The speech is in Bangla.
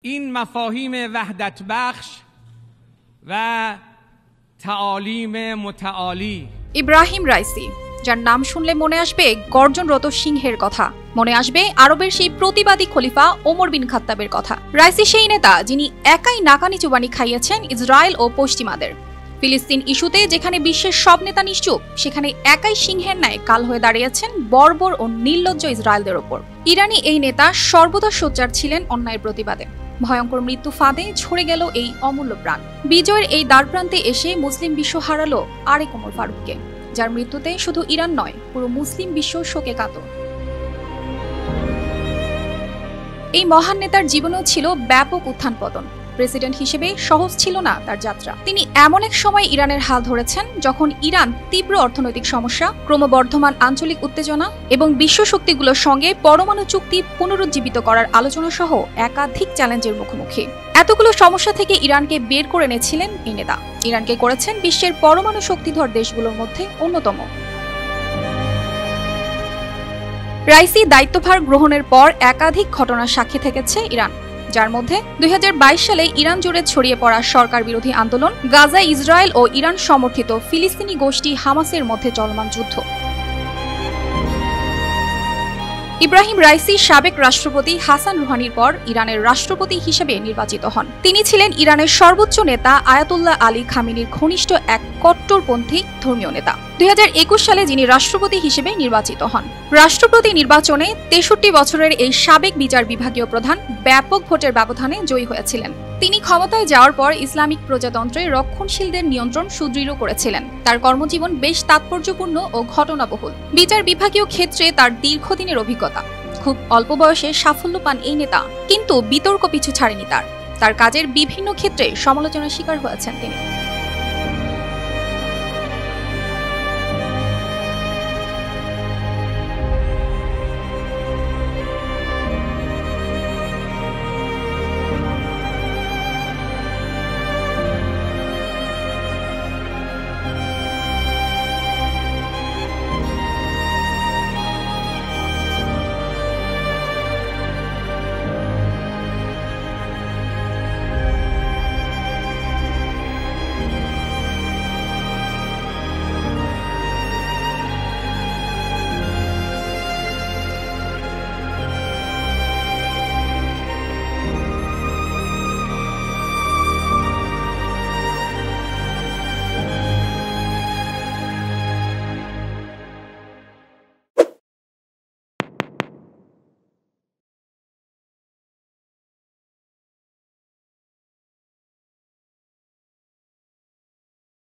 این مفاهیم وحدت بخش و تعالیم متعالی। ইব্রাহিম রাইসি, যার নাম শুনলে মনে আসবে গর্জনরত সিংহের কথা, মনে আসবে আরবের সেই প্রতিবাদী খলিফা ওমর বিন খাত্তাবের কথা। রাইসি সেই নেতা যিনি একাই নাকানি চুবানি খাইয়েছেন ইসরায়েল ও পশ্চিমাদের। ফিলিস্তিন ইস্যুতে যেখানে বিশ্বের সব নেতা নিশ্চুপ, সেখানে একাই সিংহের ন্যায় কাল হয়ে দাঁড়িয়েছেন বর্বর ও নির্লজ্জ ইসরায়েলদের ওপর। ইরানি এই নেতা সর্বদা সোচ্চার ছিলেন অন্যায়ের প্রতিবাদে। ভয়ঙ্কর মৃত্যু ফাঁদে ঝরে গেল এই অমূল্য প্রাণ। বিজয়ের এই দ্বারপ্রান্তে এসে মুসলিম বিশ্ব হারালো আরেক ওমর ফারুককে, যার মৃত্যুতে শুধু ইরান নয়, পুরো মুসলিম বিশ্ব শোকে কাতর। এই মহান নেতার জীবনেও ছিল ব্যাপক উত্থান পতন। প্রেসিডেন্ট হিসেবে সহজ ছিল না তার যাত্রা। তিনি এমন এক সময় ইরানের হাল ধরেছেন যখন ইরান তীব্র অর্থনৈতিক সমস্যা, ক্রমবর্ধমান আঞ্চলিক উত্তেজনা এবং বিশ্ব শক্তিগুলোর সঙ্গে পরমাণু চুক্তি পুনরুজ্জীবিত করার আলোচনা সহ একাধিক চ্যালেঞ্জের মুখোমুখি। এতগুলো সমস্যা থেকে ইরানকে বের করে এনেছিলেন এই নেতা। ইরানকে করেছেন বিশ্বের পরমাণু শক্তিধর দেশগুলোর মধ্যে অন্যতম। রাইসি দায়িত্বভার গ্রহণের পর একাধিক ঘটনার সাক্ষী থেকেছে ইরান, যার মধ্যে 2022 সালে ইরান জুড়ে ছড়িয়ে পড়া সরকার বিরোধী আন্দোলন, গাজায় ইসরায়েল ও ইরান সমর্থিত ফিলিস্তিনি গোষ্ঠী হামাসের মধ্যে চলমান যুদ্ধ। ইব্রাহিম রাইসি সাবেক রাষ্ট্রপতি হাসান রুহানির পর ইরানের রাষ্ট্রপতি হিসেবে নির্বাচিত হন। তিনি ছিলেন ইরানের সর্বোচ্চ নেতা আয়াতুল্লাহ আলী খামেনির ঘনিষ্ঠ এক কট্টরপন্থী ধর্মীয় নেতা। 2021 সালে যিনি রাষ্ট্রপতি হিসেবে নির্বাচিত হন। রাষ্ট্রপতি নির্বাচনে 63 বছরের এই সাবেক বিচার বিভাগীয় প্রধান ব্যাপক ভোটের ব্যবধানে জয়ী হয়েছিলেন। তিনি ক্ষমতায় যাওয়ার পর ইসলামিক প্রজাতন্ত্রে রক্ষণশীলদের নিয়ন্ত্রণ সুদৃঢ় করেছিলেন। তার কর্মজীবন বেশ তাৎপর্যপূর্ণ ও ঘটনাবহুল। বিচার বিভাগীয় ক্ষেত্রে তার দীর্ঘদিনের অভিজ্ঞতা। খুব অল্প বয়সে সাফল্য পান এই নেতা, কিন্তু বিতর্ক পিছু ছাড়েনি তার কাজের বিভিন্ন ক্ষেত্রে সমালোচনার শিকার হয়েছেন তিনি।